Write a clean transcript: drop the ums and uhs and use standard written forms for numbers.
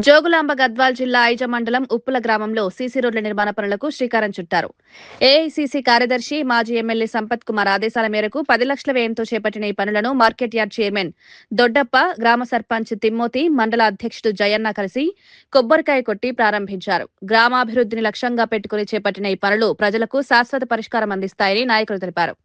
జోగులాంబ గద్వాల్ జిల్లా ఐజ మండలం ఉప్పుల గ్రామంలో సీసీ రోడ్ల నిర్మాణ పనులకు శ్రీకారం చుట్టారు. ఏఐసీసీ కార్యదర్శి మాజీ ఎమ్మెల్యే సంపత్ కుమార్ ఆదేశాల మేరకు 10 లక్షల వ్యయంతో చేపట్టిన ఈ పనులను మార్కెట్ యార్డ్ చైర్మన్ దొడ్డప్ప, గ్రామ సర్పంచ్ తిమ్మోతి, మండల అధ్యక్షుడు జయన్న కలిసి కొబ్బరికాయ కొట్టి ప్రారంభించారు. గ్రామాభివృద్ధిని లక్ష్యంగా పెట్టుకుని చేపట్టిన ఈ పనులు ప్రజలకు శాశ్వత పరిష్కారం అందిస్తాయని నాయకులు తెలిపారు.